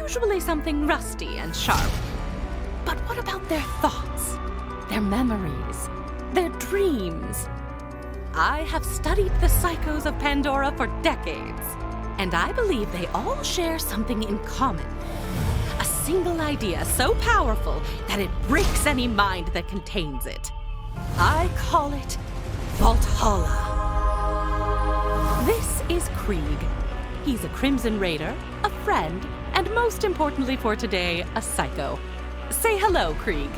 usually something rusty and sharp. But what about their thoughts, their memories, their dreams? I have studied the psychos of Pandora for decades, and I believe they all share something in common. A single idea so powerful that it breaks any mind that contains it. I call it Valhalla. This is Krieg. He's a Crimson Raider, a friend, and most importantly for today, a psycho. Say hello, Krieg.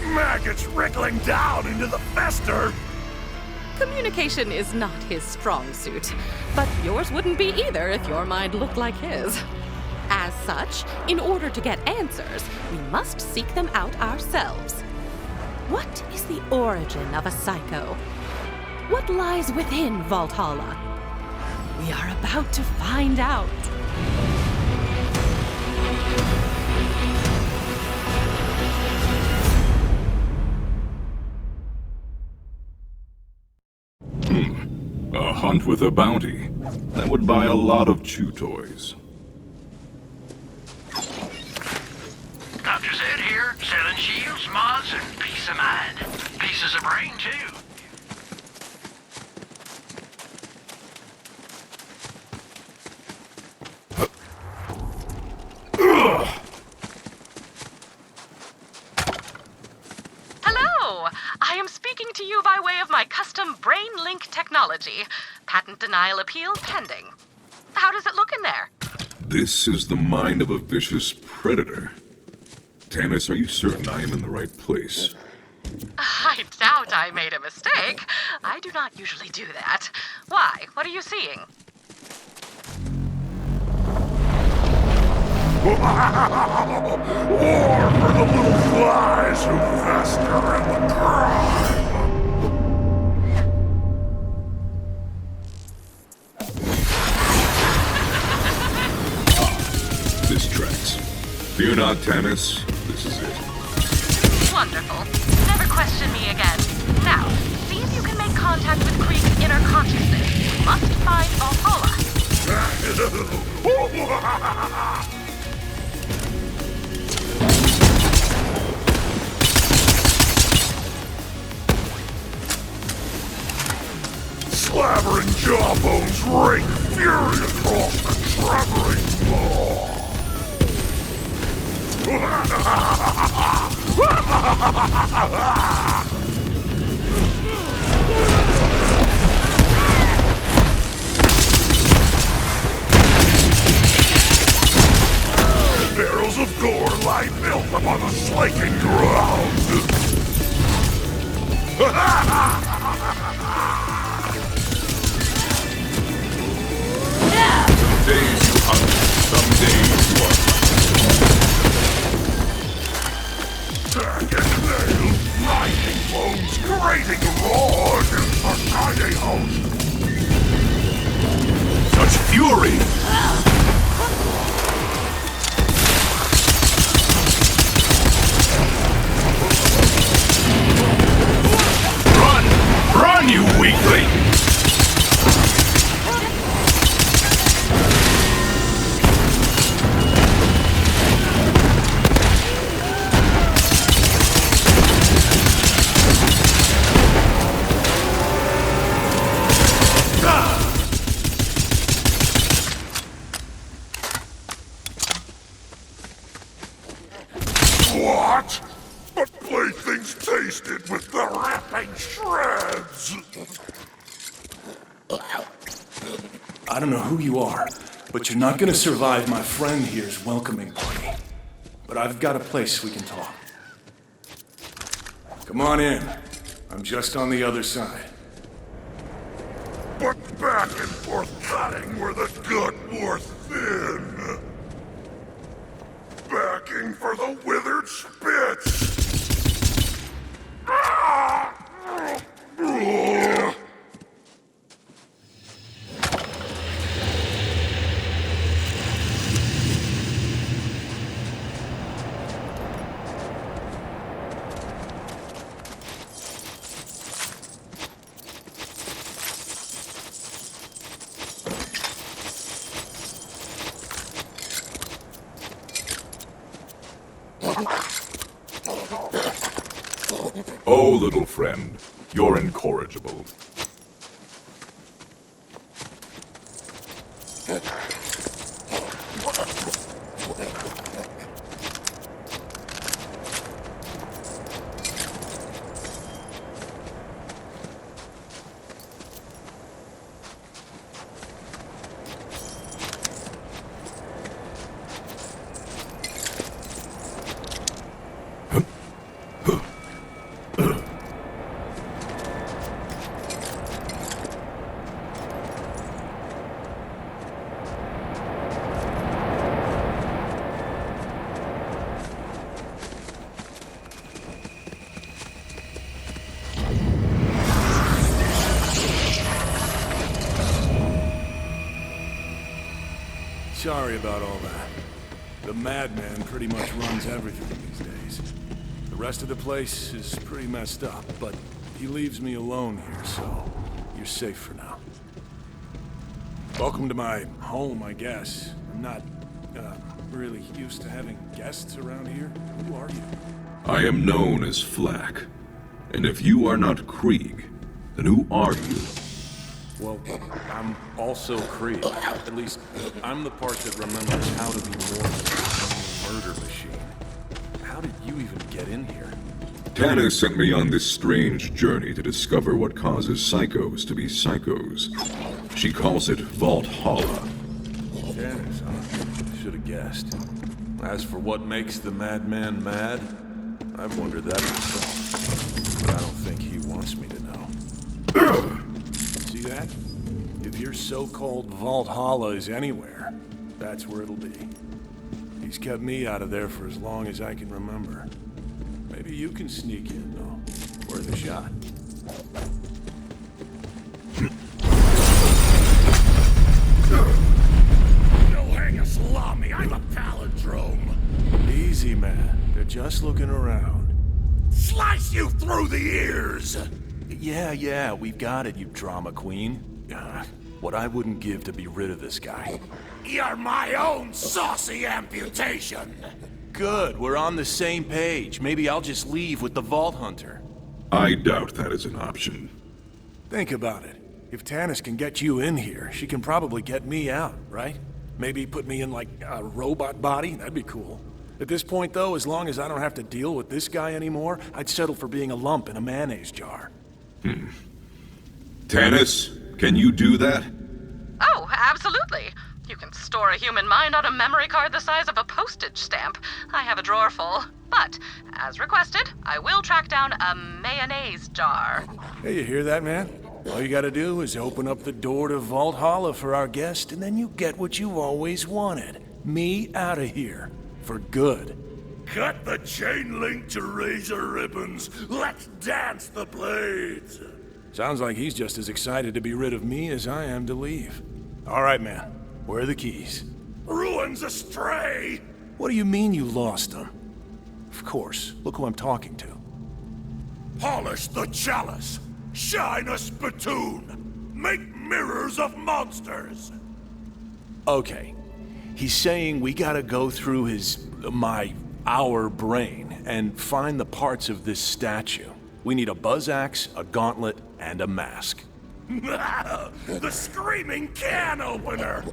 Maggots wriggling down into the fester! Communication is not his strong suit, but yours wouldn't be either if your mind looked like his. As such, in order to get answers, we must seek them out ourselves. What is the origin of a psycho? What lies within Valhalla? We are about to find out. A hunt with a bounty. That would buy a lot of chew toys. Dr. Zed here, selling shields, mods, and peace of mind. Pieces of brain, too. Hello! I am speaking to you by way of my custom brain link technology. Patent denial appeal pending. How does it look in there? This is the mind of a vicious predator. Tannis, are you certain I am in the right place? I doubt I made a mistake. I do not usually do that. Why? What are you seeing? War for the little flies who fester in the crime! This tracks. Fear not, Tannis. This is it. Wonderful. Never question me again. Now, see if you can make contact with Krieg's inner consciousness. We must find Valhalla. Slavering jawbones ring fury across the trembling maw. Barrels of gore lie built upon the slaking ground. Some days you hunt, some days you are Back and nails, grinding bones, grating raw against the tiny host. such fury! Run! Run, you weakling! What? But playthings tasted with the ripping shreds! I don't know who you are, but you're not gonna survive my friend here's welcoming party. But I've got a place we can talk. Come on in. I'm just on the other side. But back and forth cutting where the gut wore thin. Backing for the withered spits. Ah! Ugh. Oh, little friend, you're incorrigible. Sorry about all that. The madman pretty much runs everything these days. The rest of the place is pretty messed up, but he leaves me alone here, so you're safe for now. Welcome to my home, I guess. I'm not, really used to having guests around here. Who are you? I am known as Flack. And if you are not Krieg, then who are you? Well, I'm also Krieg. At least, I'm the part that remembers how to be more than a murder machine. How did you even get in here? Tana sent me on this strange journey to discover what causes psychos to be psychos. She calls it Valhalla. Dennis, huh? Should have guessed. As for what makes the madman mad, I've wondered that myself. But I don't think he wants me to know. See that? If your so-called Valhalla is anywhere, that's where it'll be. He's kept me out of there for as long as I can remember. Maybe you can sneak in, though. Worth a shot. No hang a salami, I'm a palindrome. Easy, man. They're just looking around. Slice you through the ears! Yeah, we've got it, you drama queen. What I wouldn't give to be rid of this guy. You're my own saucy amputation! Good, we're on the same page. Maybe I'll just leave with the Vault Hunter. I doubt that is an option. Think about it. If Tannis can get you in here, she can probably get me out, right? Maybe put me in, like, a robot body? That'd be cool. At this point, though, as long as I don't have to deal with this guy anymore, I'd settle for being a lump in a mayonnaise jar. Tannis, can you do that? Oh, absolutely. You can store a human mind on a memory card the size of a postage stamp. I have a drawer full. But, as requested, I will track down a mayonnaise jar. Hey, you hear that, man? All you gotta do is open up the door to Valhalla for our guest, and then you get what you've always wanted. Me out of here. For good. Cut the chain link to razor ribbons. Let's dance the blades. Sounds like he's just as excited to be rid of me as I am to leave. All right, man. Where are the keys? Ruins astray. What do you mean you lost them? Of course. Look who I'm talking to. Polish the chalice. Shine a spittoon. Make mirrors of monsters. Okay. He's saying we gotta go through our brain and find the parts of this statue. We need a buzz axe, a gauntlet, and a mask. The screaming can opener.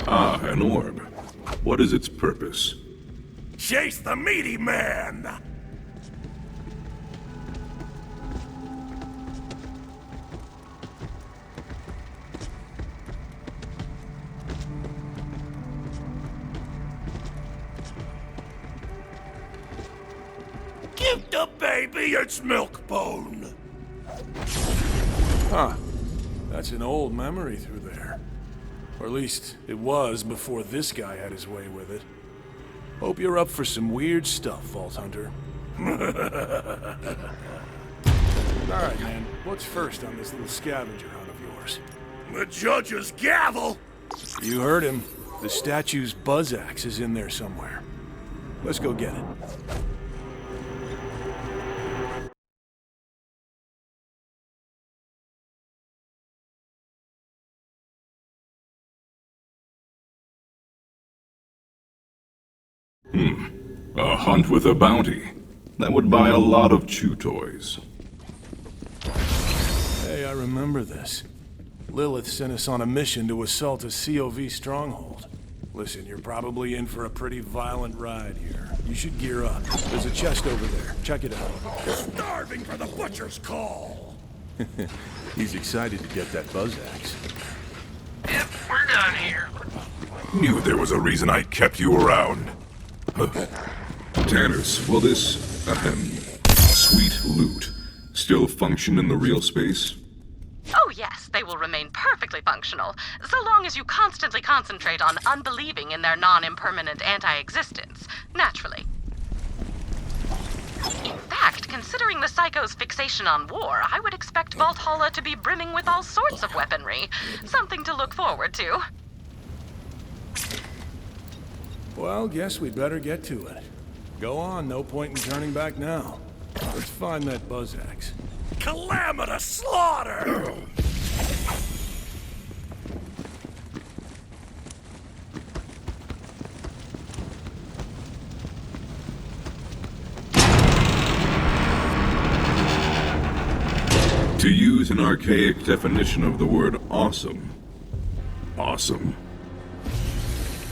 Ah, an orb. What is its purpose? Chase the meaty man. Give the baby its milk bone. Huh. That's an old memory through there. Or at least, it was before this guy had his way with it. Hope you're up for some weird stuff, Vault Hunter. Alright, man. What's first on this little scavenger hunt of yours? The judge's gavel. You heard him. The statue's buzz axe is in there somewhere. Let's go get it. A hunt with a bounty. That would buy a lot of chew toys. Hey, I remember this. Lilith sent us on a mission to assault a COV stronghold. Listen, you're probably in for a pretty violent ride here. You should gear up. There's a chest over there. Check it out. Starving for the butcher's call! He's excited to get that buzz axe. Yep, we're done here. Knew there was a reason I kept you around. Tanners, will this, sweet loot still function in the real space? Oh yes, they will remain perfectly functional, so long as you constantly concentrate on unbelieving in their non-impermanent anti-existence, naturally. In fact, considering the Psycho's fixation on war, I would expect Valhalla to be brimming with all sorts of weaponry. Something to look forward to. Well, guess we'd better get to it. Go on, no point in turning back now. Let's find that buzz axe. Calamitous slaughter! To use an archaic definition of the word awesome. Awesome.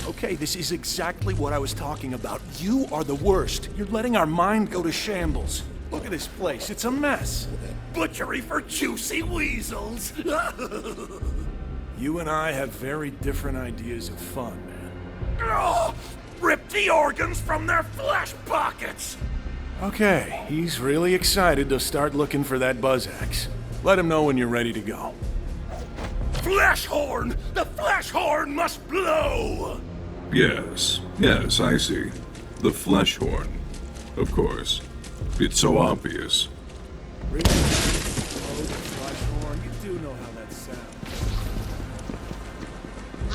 Okay, this is exactly what I was talking about. You are the worst. You're letting our mind go to shambles. Look at this place. It's a mess. Butchery for juicy weasels! You and I have very different ideas of fun, man. Oh, rip the organs from their flesh pockets! Okay, he's really excited to start looking for that buzz axe. Let him know when you're ready to go. Flesh horn! The flesh horn must blow! Yes, I see. The flesh horn. Of course. It's so obvious. Really? Oh, the flash horn. You do know how that sounds.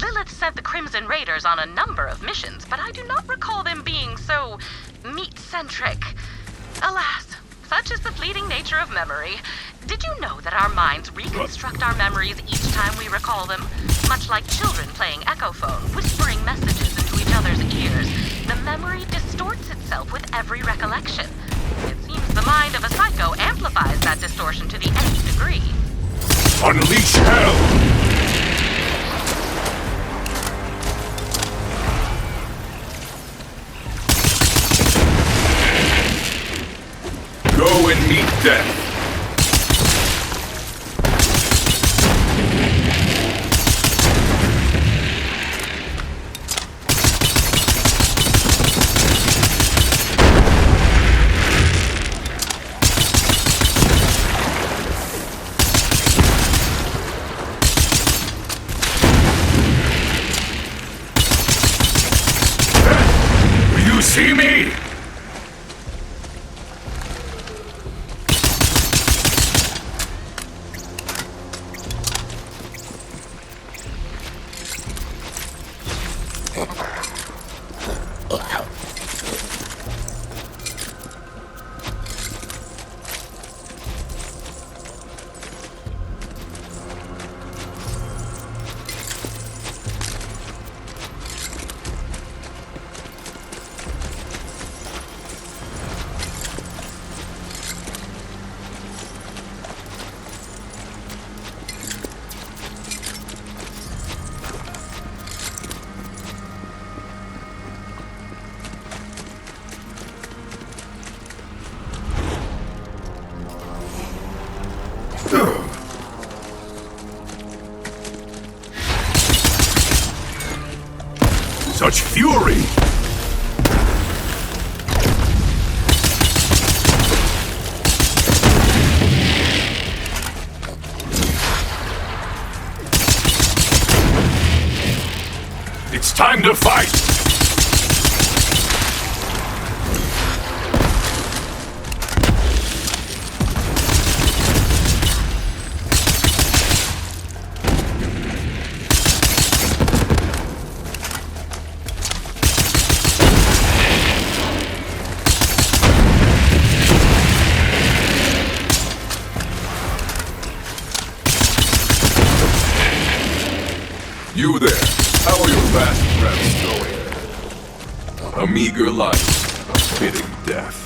Lilith sent the Crimson Raiders on a number of missions, but I do not recall them being so meat-centric. Alas, such is the fleeting nature of memory. Did you know that our minds reconstruct our memories each time we recall them? Much like children playing Echophone, whispering messages into each other's ears, the memory distorts itself with every recollection. It seems the mind of a psycho amplifies that distortion to the nth degree. Unleash hell! Go and meet death. You see me? Such fury! It's time to fight! You there, how are your fast reps going? A meager life, a fitting death.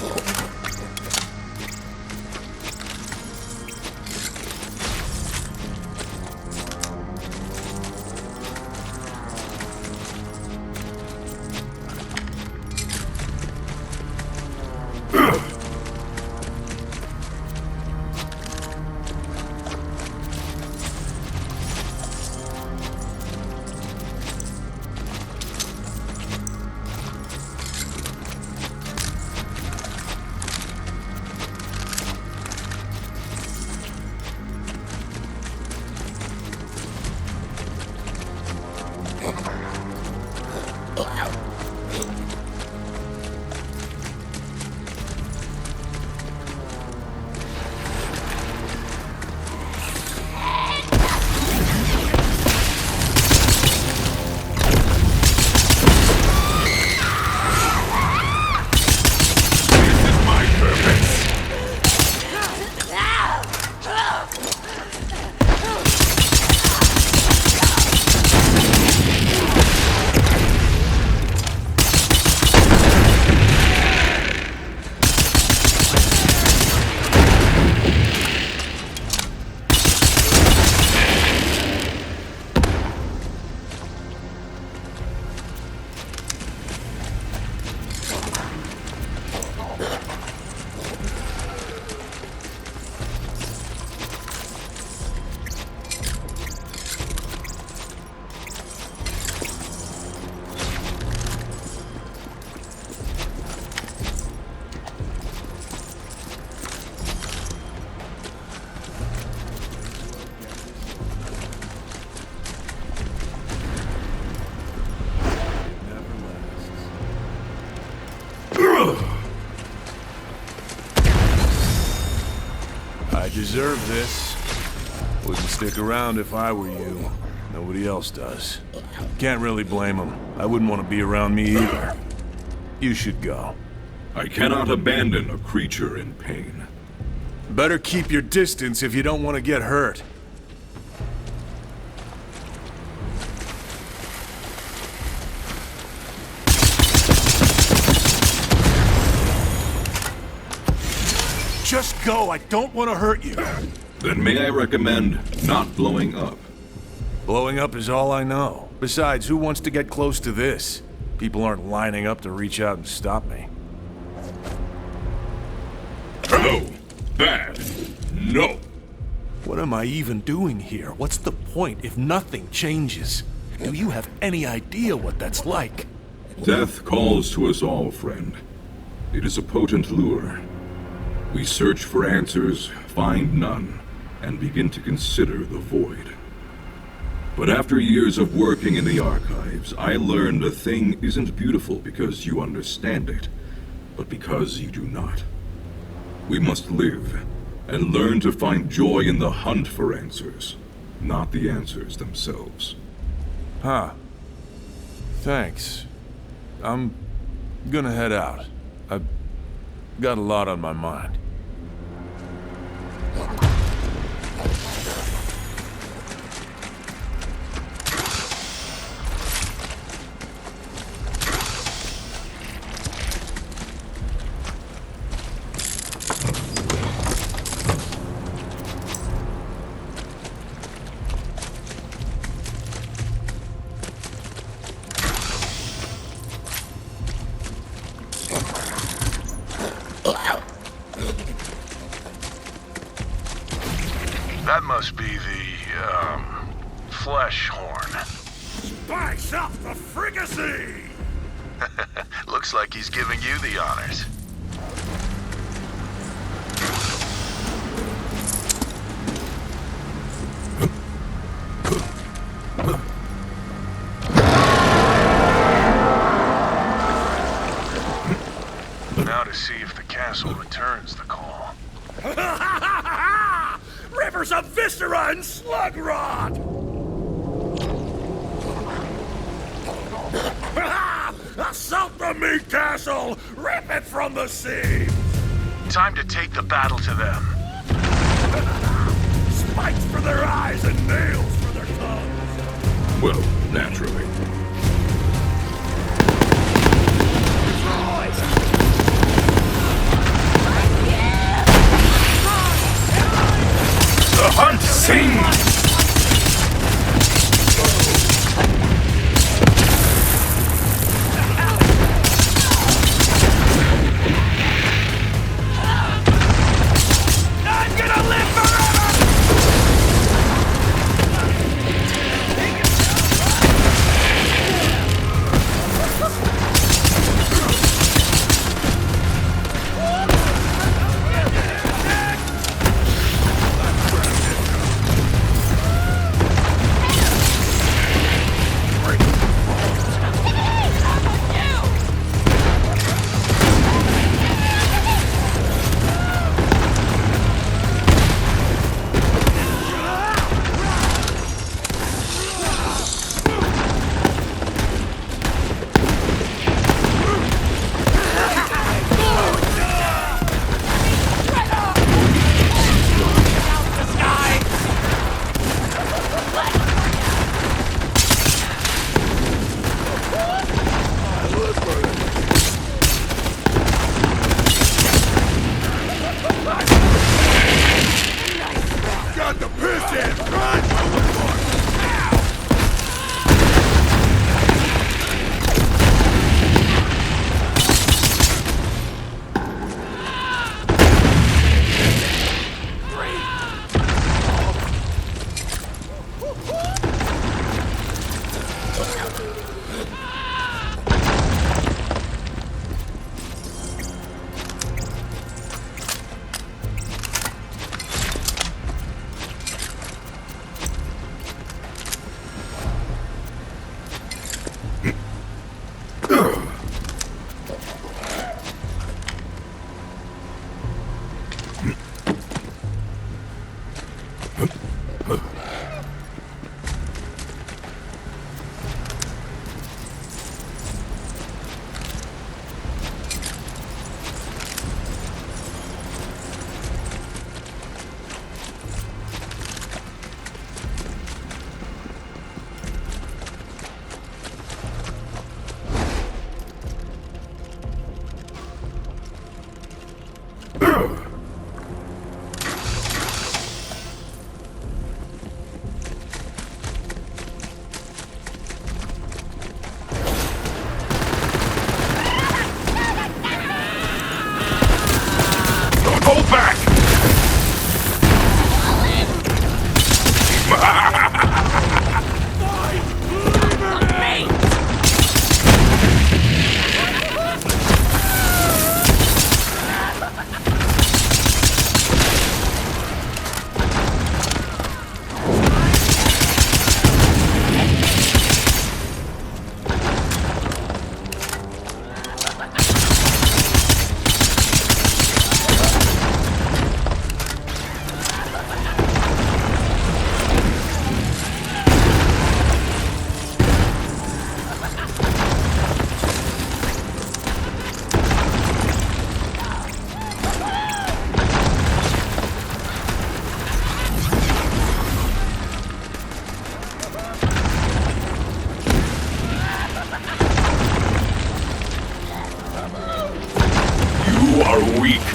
I deserve this. Wouldn't stick around if I were you. Nobody else does. Can't really blame them. I wouldn't want to be around me either. You should go. I cannot abandon a creature in pain. Better keep your distance if you don't want to get hurt. Just go, I don't want to hurt you. Then may I recommend not blowing up? Blowing up is all I know. Besides, who wants to get close to this? People aren't lining up to reach out and stop me. No. Bad. No. What am I even doing here? What's the point if nothing changes? Do you have any idea what that's like? Death calls to us all, friend. It is a potent lure. We search for answers, find none, and begin to consider the void. But after years of working in the archives, I learned a thing isn't beautiful because you understand it, but because you do not. We must live, and learn to find joy in the hunt for answers, not the answers themselves. Huh. Thanks. I'm gonna head out. I've got a lot on my mind. That must be the, flesh horn. Spice up the fricassee! Looks like he's giving you the honors. Now to see if the castle returns the call. Rivers of viscera and slug rot! Assault the meat castle! Rip it from the seams! Time to take the battle to them. Spikes for their eyes and nails for their tongues! Well, naturally. are weak.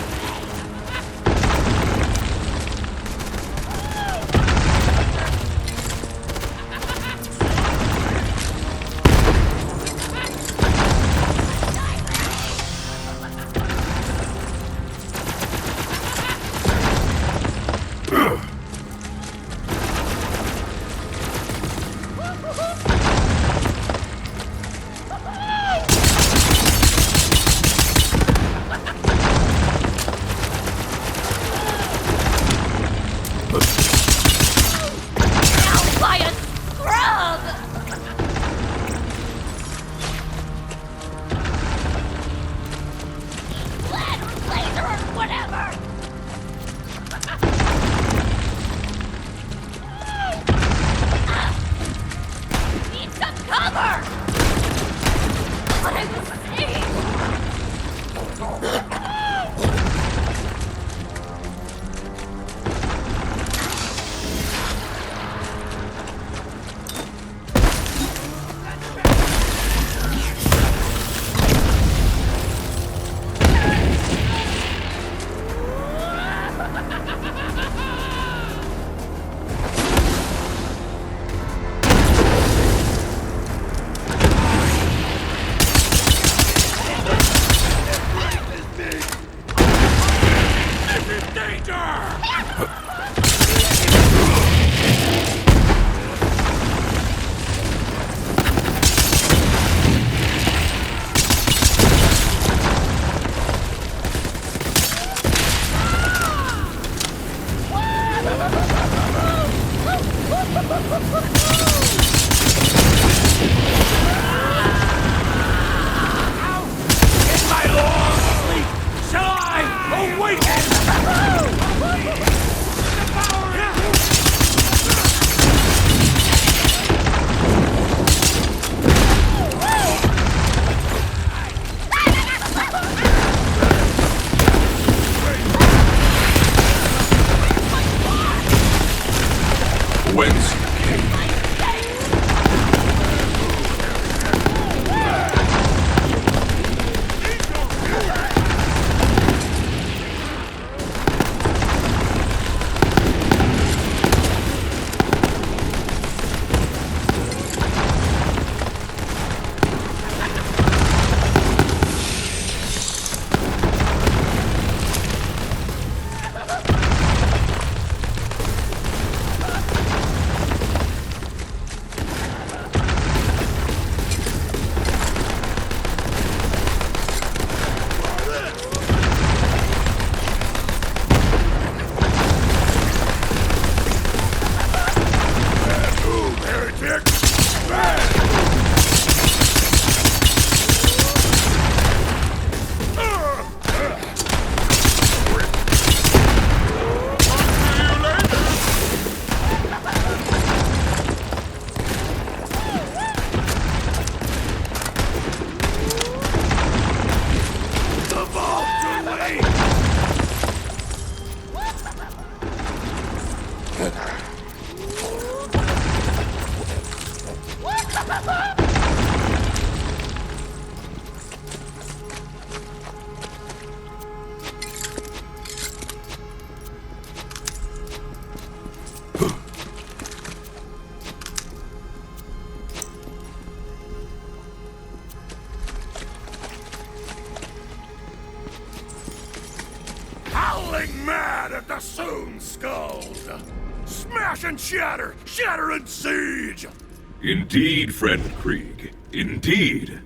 mad at the Soon Skulls! Smash and shatter! Shatter and siege! Indeed, friend Krieg. Indeed.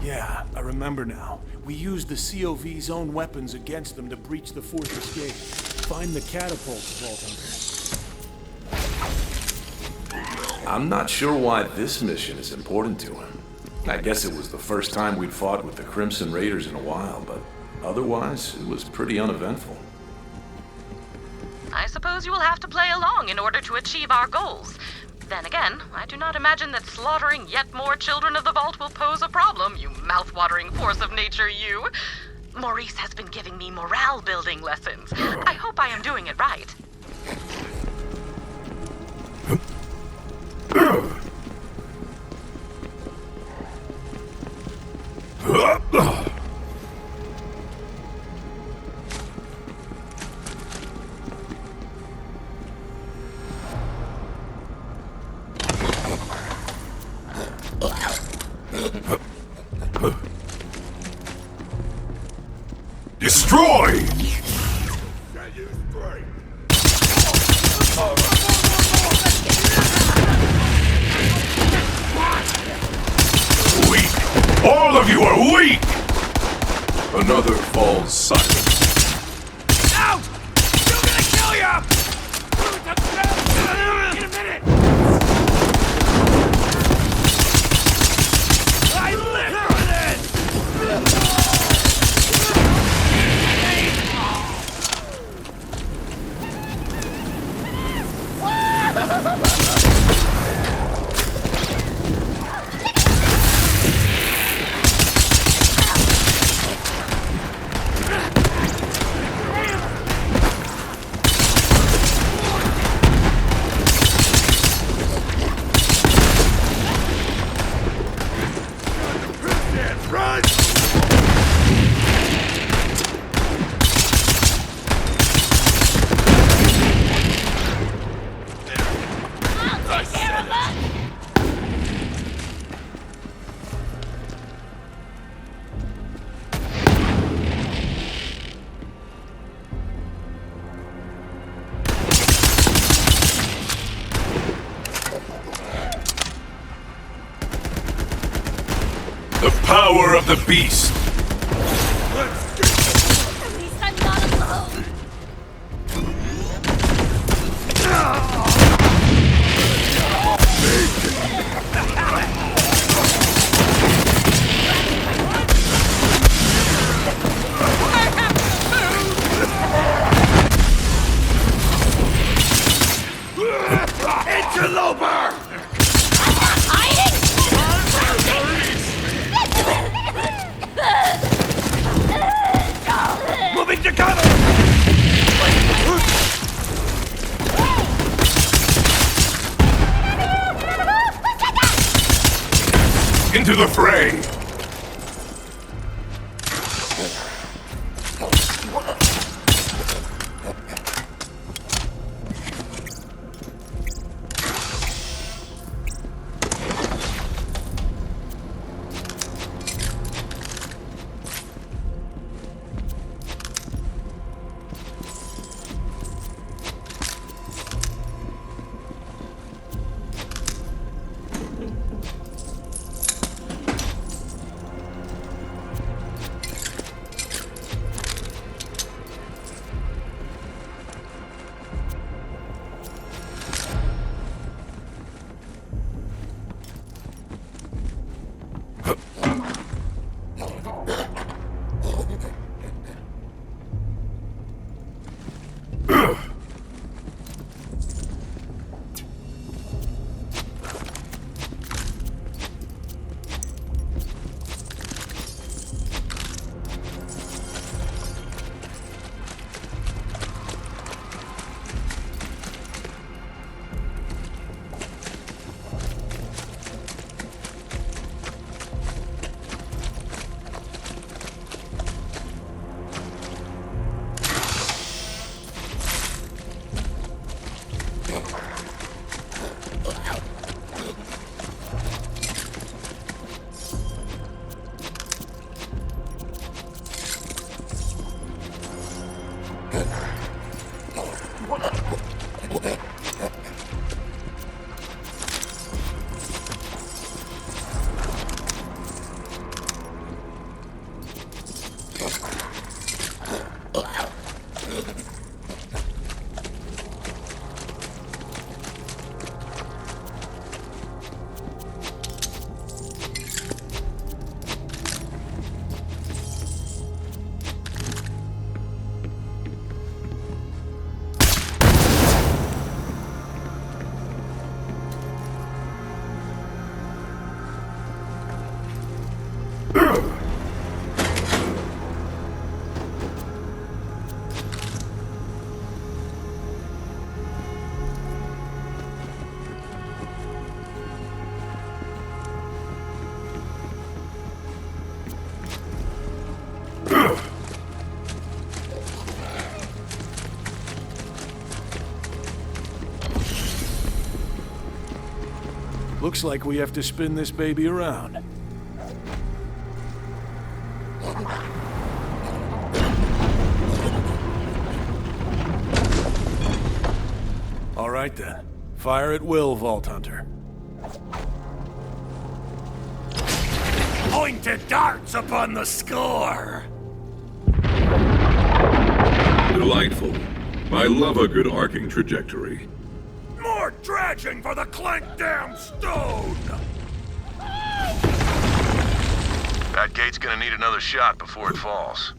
Yeah, I remember now. We used the COV's own weapons against them to breach the fortress gate. Find the catapults, Vault Hunter. I'm not sure why this mission is important to him. I guess it was the first time we'd fought with the Crimson Raiders in a while, but otherwise, it was pretty uneventful. I suppose you will have to play along in order to achieve our goals. Then again, I do not imagine that slaughtering yet more children of the Vault will pose a problem, you mouth-watering force of nature, you. Maurice has been giving me morale-building lessons. I hope I am doing it right. Destroy! Weak! All of you are weak! Another falls silent. Out! Still gonna kill ya! In a minute! I live for this! Run! The power of the beast! At least I'm not alone. Interloper! Moving to cover! Into the fray! Looks like we have to spin this baby around. All right then. Fire at will, Vault Hunter. Pointed darts upon the score! Delightful. I love a good arcing trajectory. More dredging for the clanked damn stone! That gate's gonna need another shot before it falls.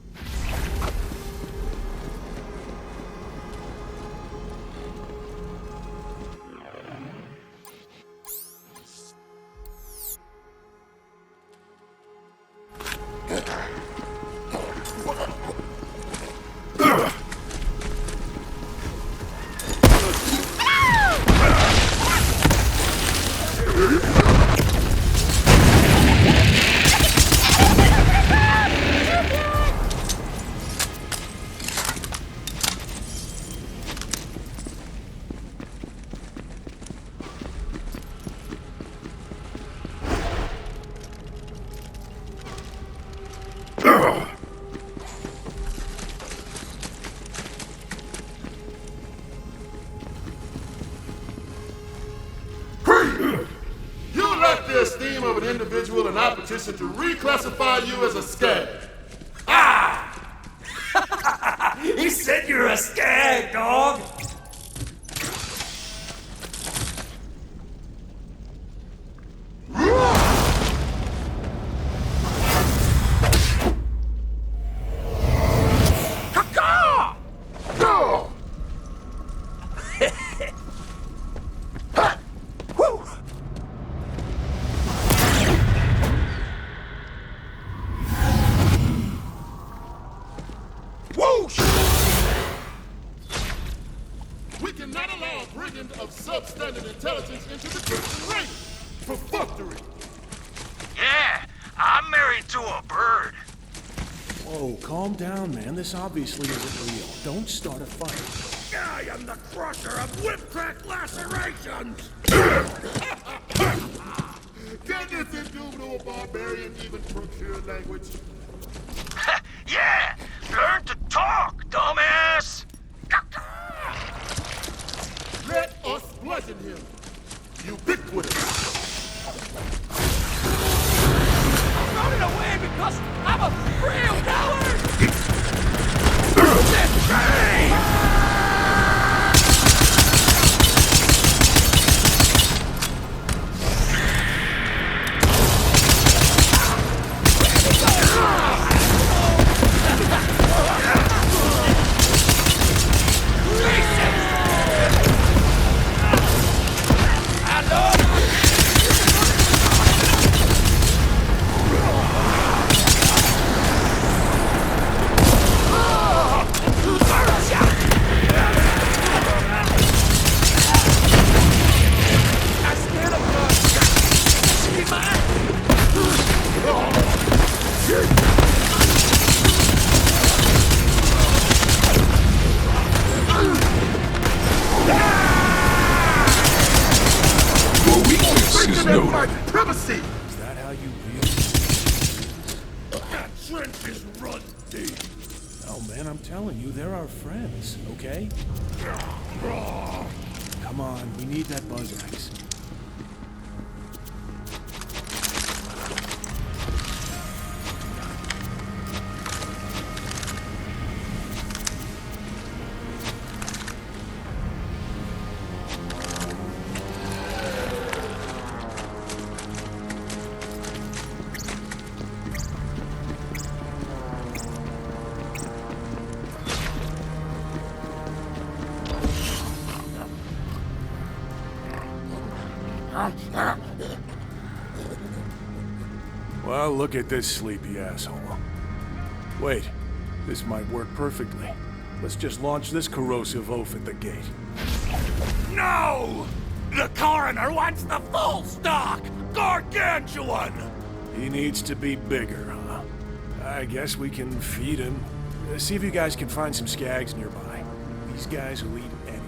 You lack the esteem of an individual, and I petition to reclassify you as a skag. Ah! He said you're a skag, dog! Caw-caw! No! Woo! Whoosh! We cannot allow a brigand of substandard intelligence into the Christian race. Perfunctory. Yeah, I'm married to a bird. Whoa, calm down, man. This obviously isn't real. Don't start a fight. I am the crusher of whip-crack lacerations! Can this indubitable barbarian even procure language? Yeah, learn to talk, dumbass. Let us bludgeon him. Ubiquitous. I'm running away because I'm a real coward! Privacy! Is that how you really... That trench is run deep! Oh, man, I'm telling you, they're our friends, okay? Come on, we need that buzz axe. Well, look at this sleepy asshole. Wait, this might work perfectly. Let's just launch this corrosive oaf at the gate. No! The coroner wants the full stock! Gargantuan! He needs to be bigger, huh? I guess we can feed him. See if you guys can find some skags nearby. These guys will eat anything.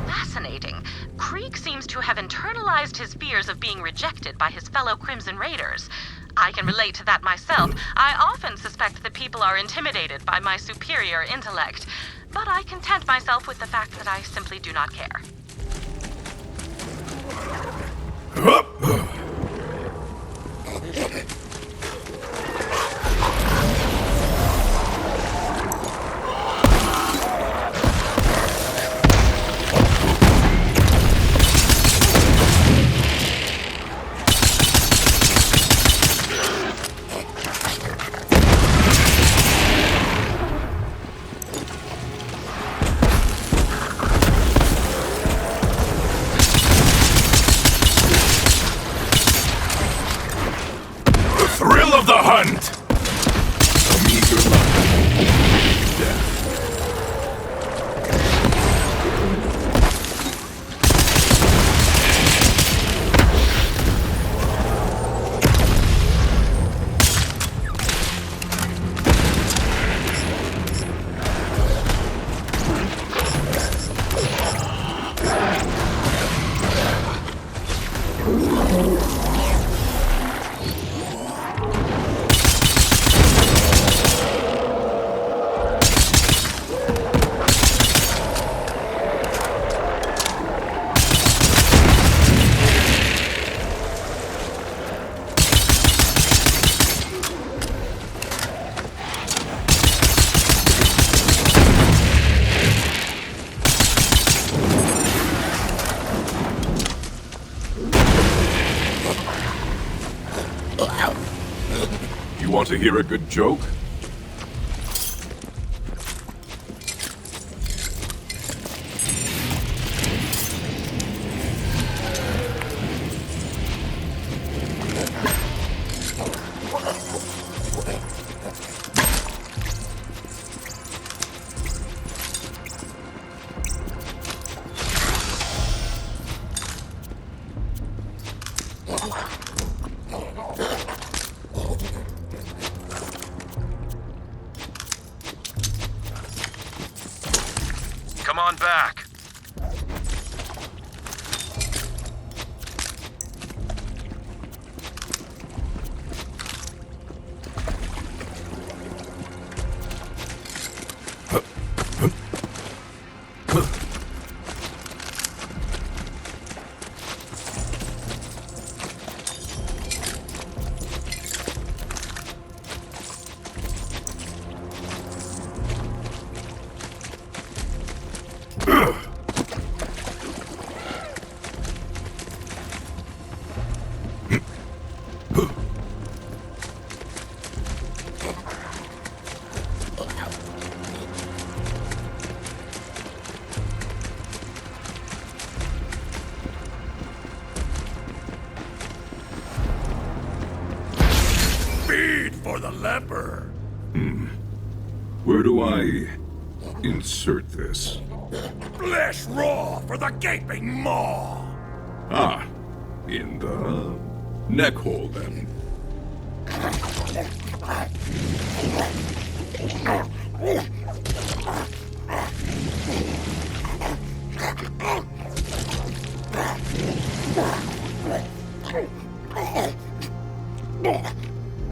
Fascinating. Krieg seems to have internalized his fears of being rejected by his fellow Crimson Raiders. I can relate to that myself. I often suspect that people are intimidated by my superior intellect, but I content myself with the fact that I simply do not care. Thrill of the hunt! A meager life. Death. You want to hear a good joke? Come on back. Feed for the leper! Where do I insert this? Flesh raw for the gaping maw! Ah, in the neck hole then.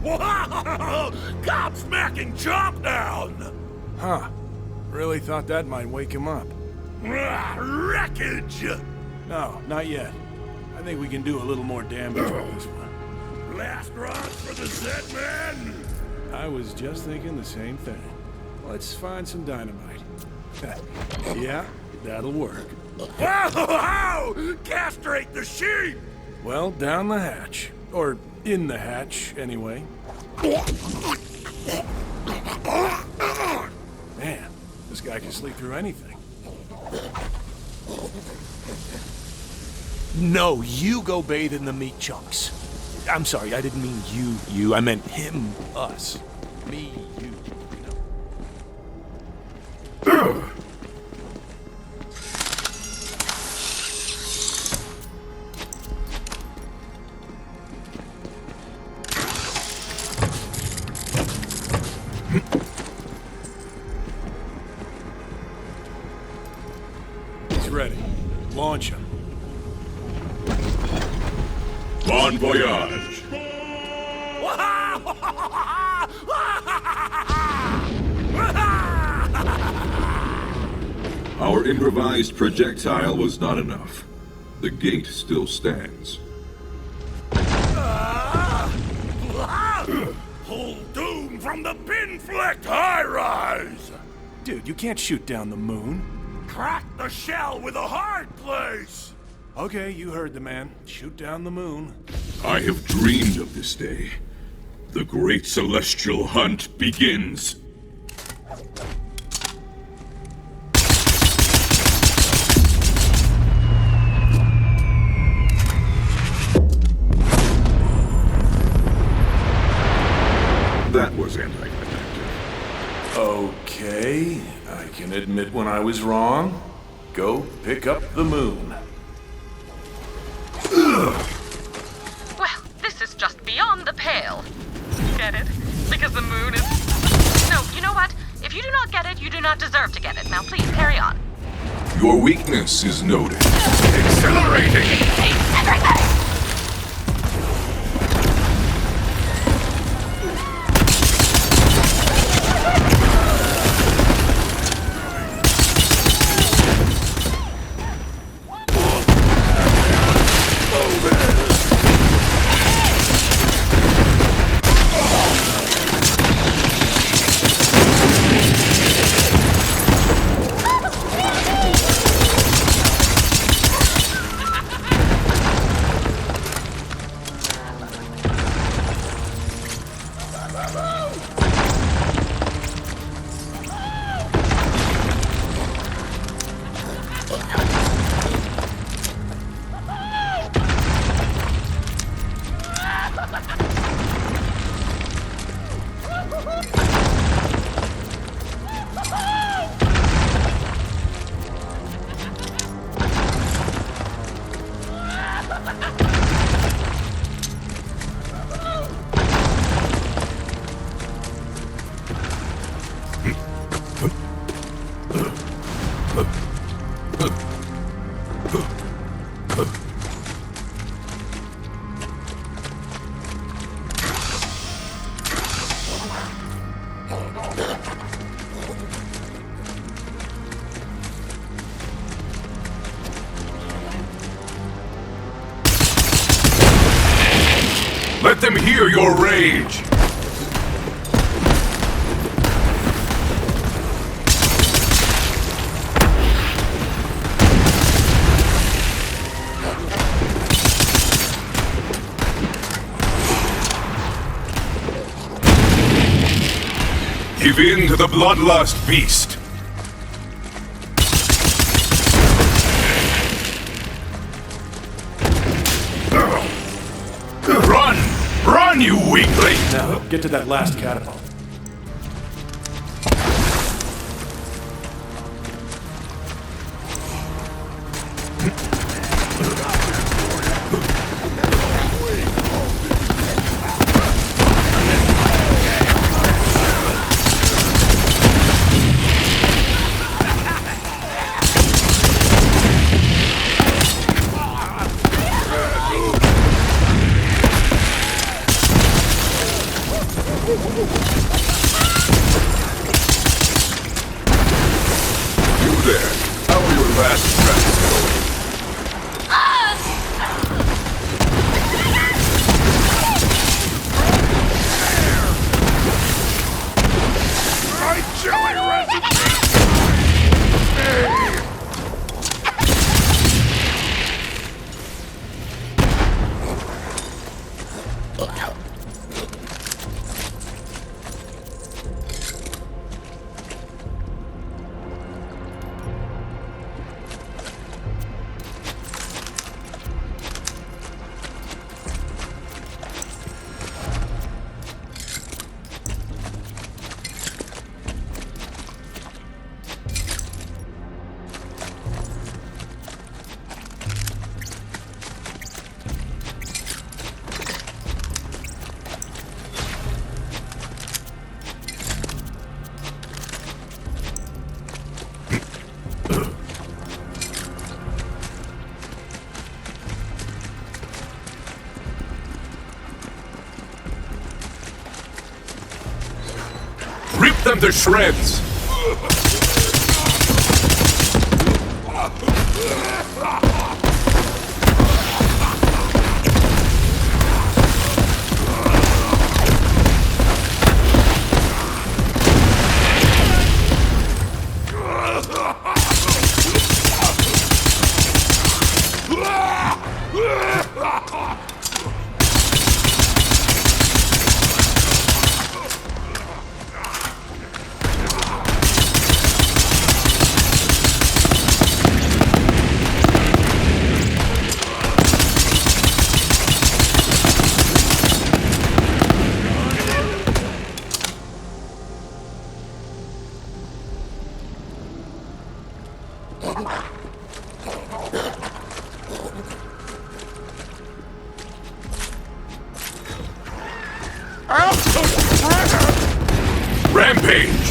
Wow! Gobsmacking chomp down! Huh. Really thought that might wake him up. Wreckage! No, not yet. I think we can do a little more damage with this one. Last rods for the Z-Man! I was just thinking the same thing. Let's find some dynamite. Yeah, that'll work. Wow! Castrate the sheep! Well, down the hatch. Or in the hatch, anyway. Man, this guy can sleep through anything. No, you go bathe in the meat chunks. I'm sorry, I didn't mean you. I meant him, us. Me, you. He's ready. Launch him. Bon voyage. Our improvised projectile was not enough. The gate still stands. Pull doom from the bin-flecked high-rise! Dude, you can't shoot down the moon. Crack the shell with a hard place! Okay, you heard the man. Shoot down the moon. I have dreamed of this day. The great celestial hunt begins. That was anticlimactic. Okay, I can admit when I was wrong. Go pick up the moon. Well, this is just beyond the pale. Get it? Because the moon is... No, you know what? If you do not get it, you do not deserve to get it. Now please, carry on. Your weakness is noted. Accelerating! Everything! Let them hear your rage! Give in to the bloodlust beast! Run! Run, you weakling! Now, get to that last catapult. them to shreds! Rampage!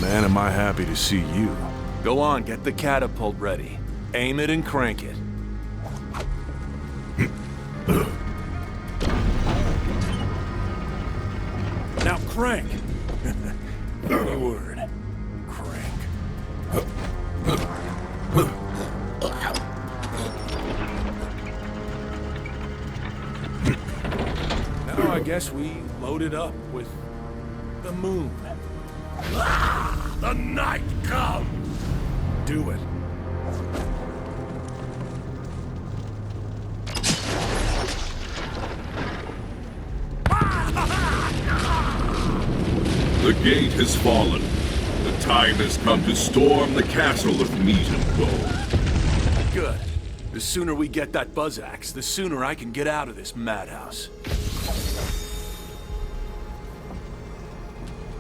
Man, am I happy to see you. Go on, get the catapult ready. Aim it and crank it. Now crank! Funny word. Crank. Now I guess we load it up with the moon. The night comes! Do it. The gate has fallen. The time has come to storm the castle of meat and bone. Good. The sooner we get that buzz axe, the sooner I can get out of this madhouse.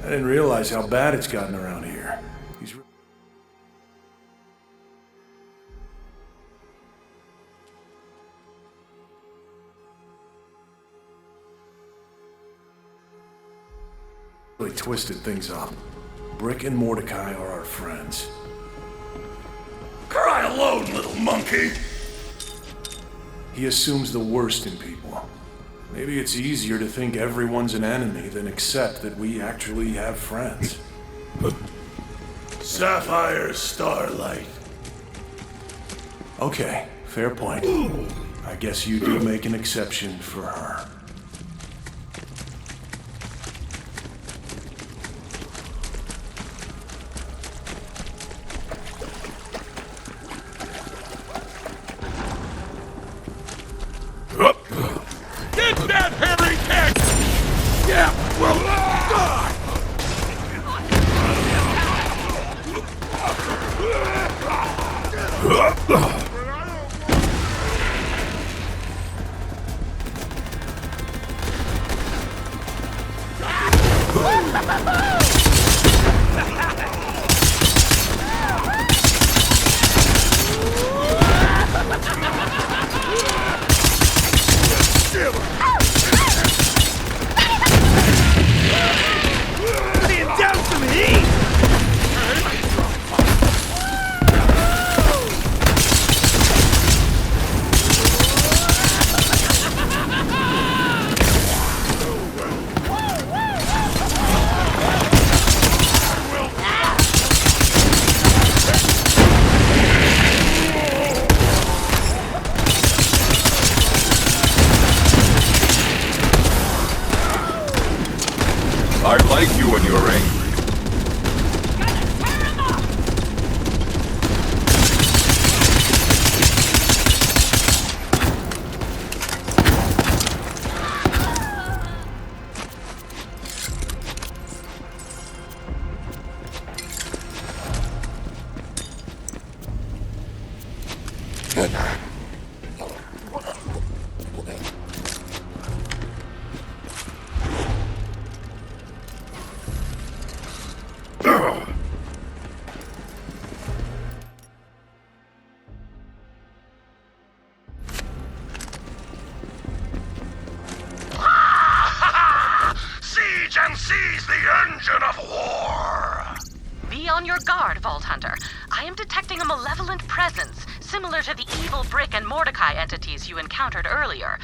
I didn't realize how bad it's gotten around here. These really twisted things up. Brick and Mordecai are our friends. Cry alone, little monkey! He assumes the worst in people. Maybe it's easier to think everyone's an enemy than accept that we actually have friends. Sapphire Starlight. Okay, fair point. I guess you do make an exception for her. Get that hairy cat! Yeah, well, die! Siege and seize the engine of war! Be on your guard, Vault Hunter. I am detecting a malevolent presence, similar to the evil Brick and Mordecai entities you encountered earlier.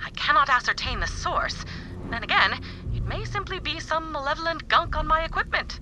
I cannot ascertain the source. Then again, it may simply be some malevolent gunk on my equipment.